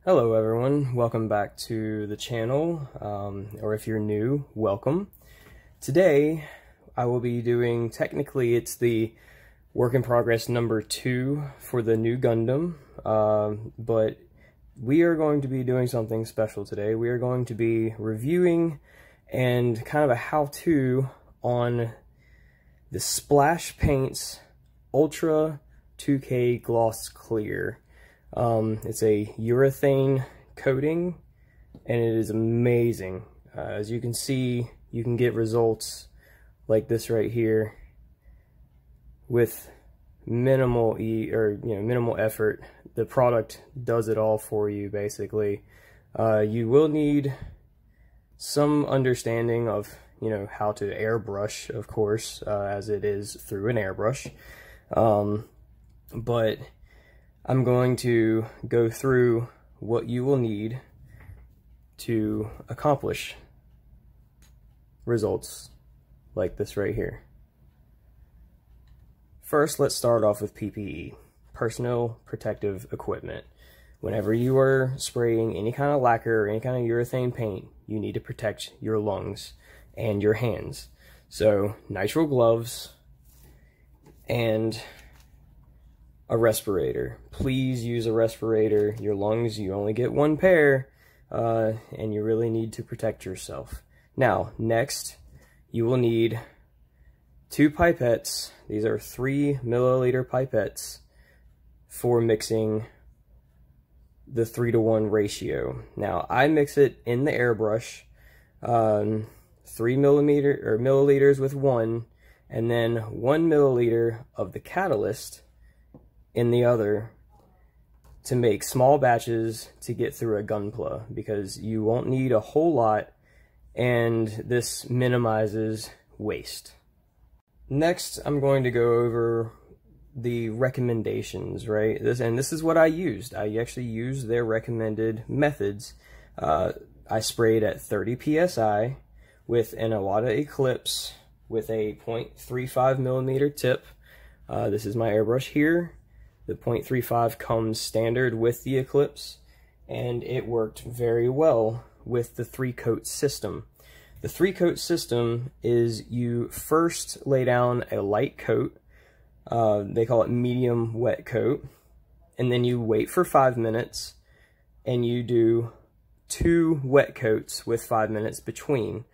Hello everyone, welcome back to the channel, or if you're new, welcome. Today I will be doing, technically it's the work in progress number 2 for the new Gundam, but we are going to be doing something special today. We are going to be reviewing and kind of a how-to on the Splash Paints Ultra 2K Gloss Clear. It's a urethane coating and it is amazing. As you can see, you can get results like this right here with minimal minimal effort. The product does it all for you basically. You will need some understanding of how to airbrush, of course, as it is through an airbrush, but I'm going to go through what you will need to accomplish results like this right here. First, let's start off with PPE, personal protective equipment. Whenever you are spraying any kind of lacquer or any kind of urethane paint, you need to protect your lungs and your hands. So, nitrile gloves and a respirator. Please use a respirator. Your lungs, you only get one pair, and you really need to protect yourself. Now, next, you will need 2 pipettes. These are 3 milliliter pipettes for mixing the 3-to-1 ratio. Now, I mix it in the airbrush, 3 milliliters with 1, and then 1 milliliter of the catalyst in the other to make small batches to get through a Gunpla, because you won't need a whole lot and this minimizes waste. Next, I'm going to go over the recommendations, right? This is what I used. I actually used their recommended methods. I sprayed at 30 psi with an Iwata Eclipse with a 0.35 millimeter tip. This is my airbrush here. The 0.35 comes standard with the Eclipse, and it worked very well with the 3-coat system. The 3-coat system is you first lay down a light coat, they call it medium wet coat, and then you wait for 5 minutes, and you do 2 wet coats with 5 minutes between.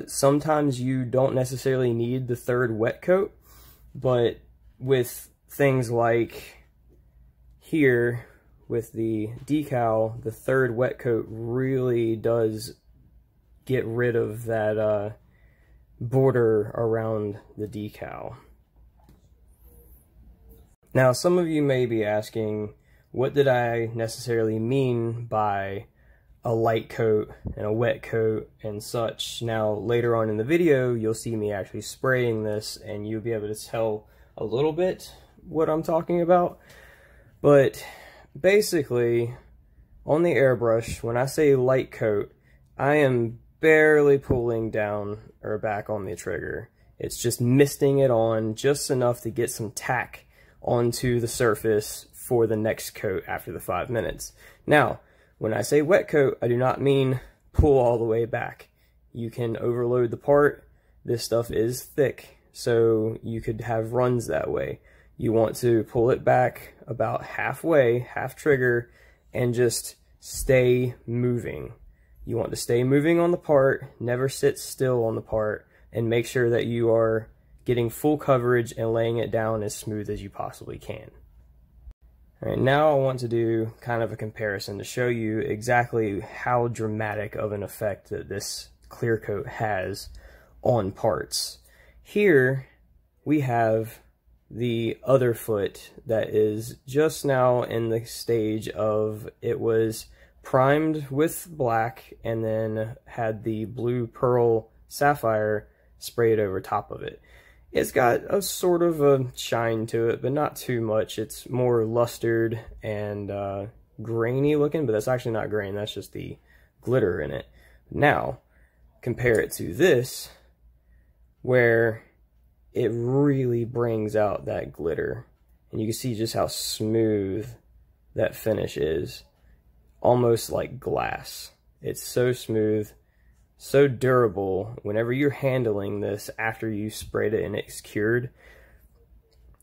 Sometimes you don't necessarily need the 3rd wet coat, but with things like here with the decal, the 3rd wet coat really does get rid of that border around the decal. Now, some of you may be asking, what did I necessarily mean by a light coat and a wet coat and such? Now, later on in the video, you'll see me actually spraying this, and you'll be able to tell a little bit what I'm talking about. But basically, on the airbrush, when I say light coat, I am barely pulling down or back on the trigger. It's just misting it on just enough to get some tack onto the surface for the next coat after the 5 minutes. Now, when I say wet coat, I do not mean pull all the way back. You can overload the part. This stuff is thick, so you could have runs that way. You want to pull it back about halfway, half trigger, and just stay moving. You want to stay moving on the part, never sit still on the part, and make sure that you are getting full coverage and laying it down as smooth as you possibly can. All right, now I want to do kind of a comparison to show you exactly how dramatic of an effect that this clear coat has on parts. Here we have the other foot that is just now in the stage of, it was primed with black and then had the blue pearl sapphire sprayed over top of it. It's got a sort of a shine to it, but not too much. It's more lustered and grainy looking, but that's actually not grain, that's just the glitter in it. Now, compare it to this, where it really brings out that glitter. And you can see just how smooth that finish is. almost like glass. It's so smooth, so durable. Whenever you're handling this after you sprayed it and it's cured,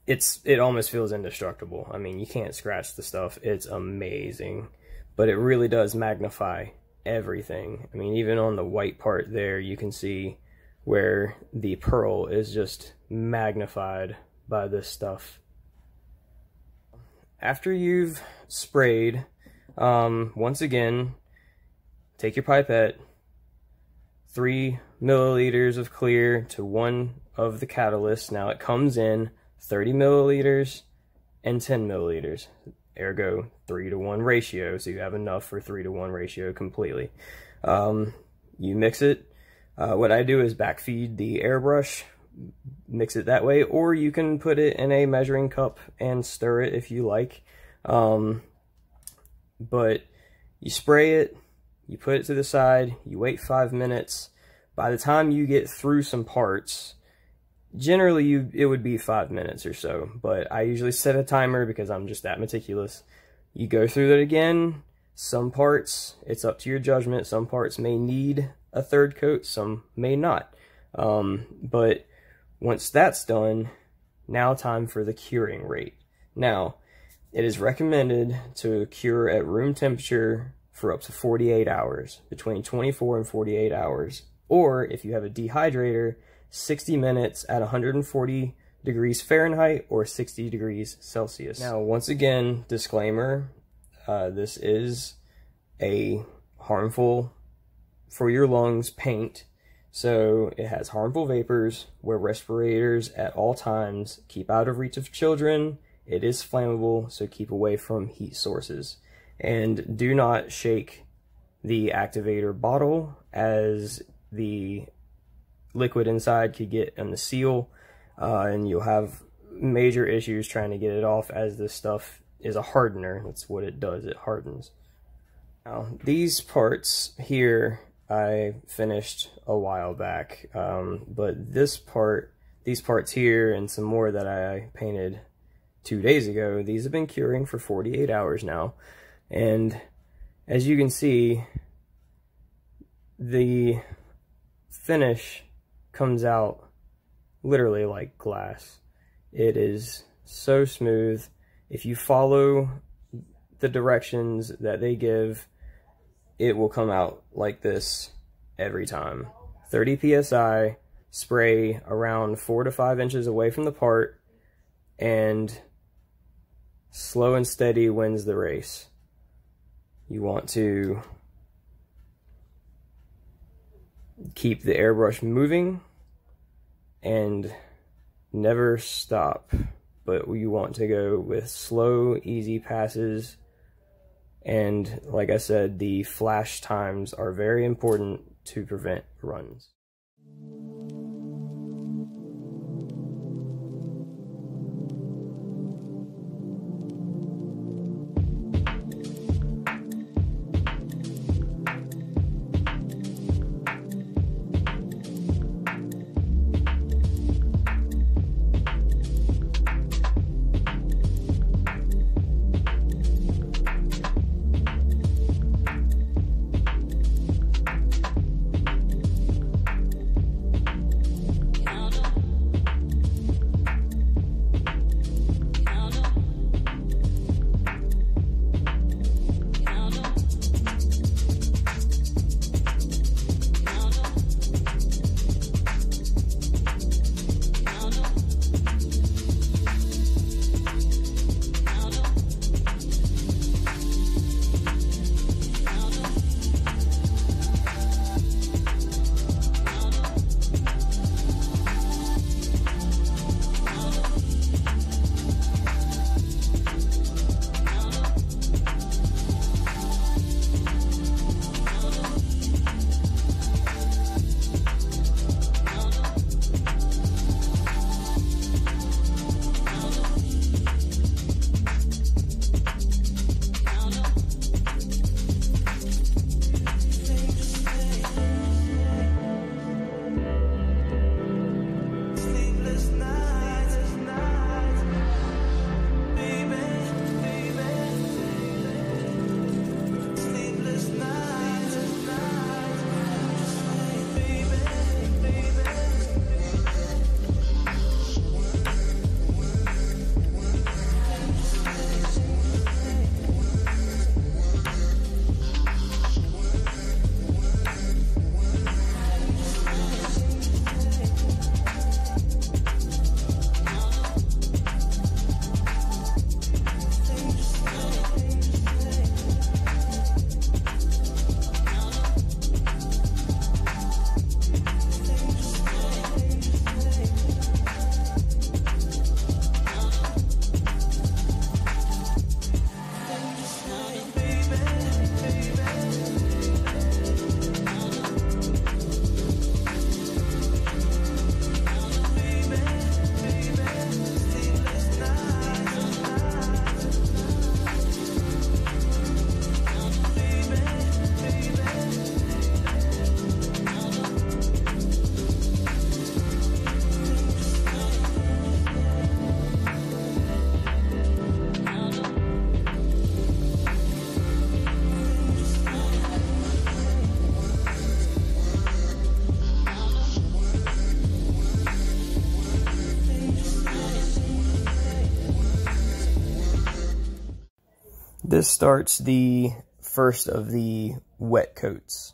it almost feels indestructible. I mean, you can't scratch the stuff. It's amazing, but it really does magnify everything. I mean, even on the white part there, you can see where the pearl is just magnified by this stuff. After you've sprayed, once again, take your pipette, 3 milliliters of clear to 1 of the catalyst. Now it comes in 30 milliliters and 10 milliliters, ergo 3-to-1 ratio, so you have enough for 3-to-1 ratio completely. You mix it. What I do is backfeed the airbrush, mix it that way, or you can put it in a measuring cup and stir it if you like. But you spray it, you put it to the side, you wait 5 minutes. By the time you get through some parts, generally it would be 5 minutes or so, but I usually set a timer because I'm just that meticulous. You go through it again. Some parts, it's up to your judgment. Some parts may need a third coat, some may not. But once that's done, now time for the curing rate. Now, it is recommended to cure at room temperature for up to 48 hours, between 24 and 48 hours. Or if you have a dehydrator, 60 minutes at 140 degrees Fahrenheit or 60 degrees Celsius. Now, once again, disclaimer, this is a harmful for your lungs paint. So it has harmful vapors. Wear respirators at all times. Keep out of reach of children. It is flammable, so keep away from heat sources. And do not shake the activator bottle, as the liquid inside could get in the seal, and you'll have major issues trying to get it off, as this stuff is a hardener. That's what it does, it hardens. Now, these parts here I finished a while back, but these parts here and some more that I painted 2 days ago, these have been curing for 48 hours now. And as you can see, the finish comes out literally like glass. It is so smooth. If you follow the directions that they give, it will come out like this every time. 30 psi, spray around 4 to 5 inches away from the part, and slow and steady wins the race. You want to keep the airbrush moving and never stop, but you want to go with slow, easy passes. And like I said, the flash times are very important to prevent runs. This starts the first of the wet coats.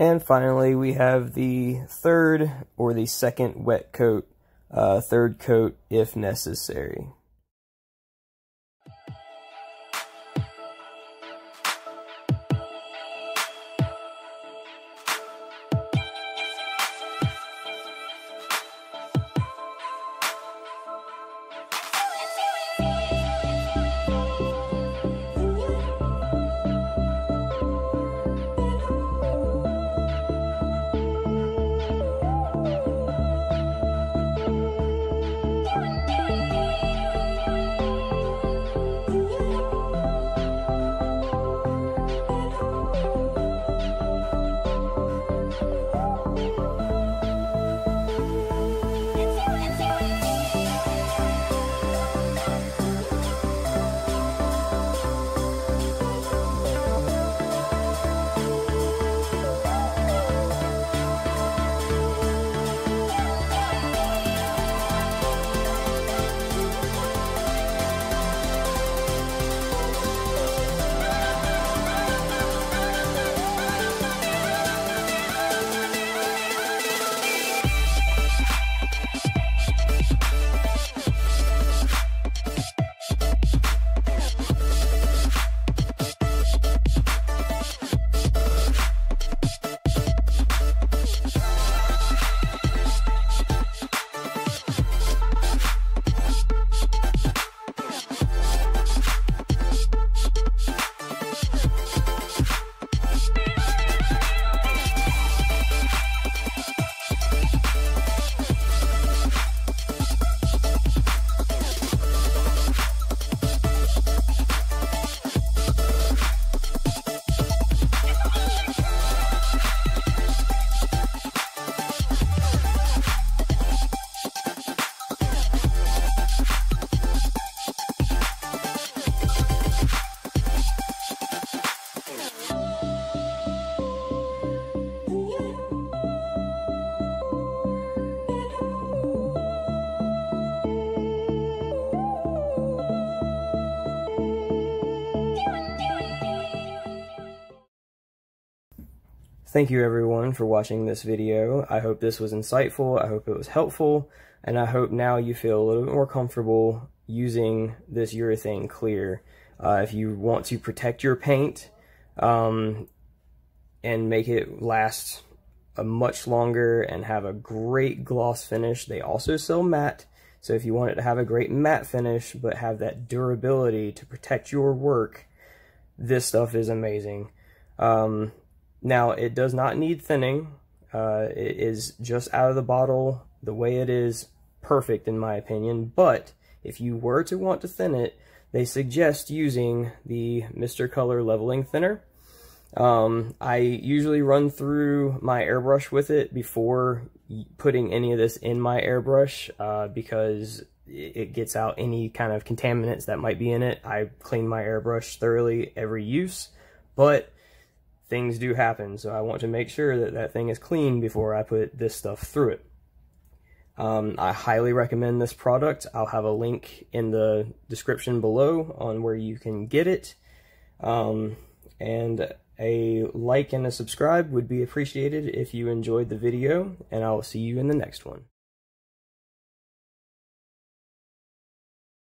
And finally, we have the third or the second wet coat, third coat if necessary. Thank you everyone for watching this video. I hope this was insightful, I hope it was helpful, and I hope now you feel a little bit more comfortable using this urethane clear. If you want to protect your paint and make it last much longer and have a great gloss finish, they also sell matte. So if you want it to have a great matte finish but have that durability to protect your work, this stuff is amazing. Now, it does not need thinning. It is just out of the bottle the way it is, perfect in my opinion. But if you were to want to thin it, they suggest using the Mr. Color Leveling Thinner. I usually run through my airbrush with it before putting any of this in my airbrush because it gets out any kind of contaminants that might be in it. I clean my airbrush thoroughly every use, but things do happen, so I want to make sure that that thing is clean before I put this stuff through it. I highly recommend this product. I'll have a link in the description below on where you can get it. And a like and a subscribe would be appreciated if you enjoyed the video, and I'll see you in the next one.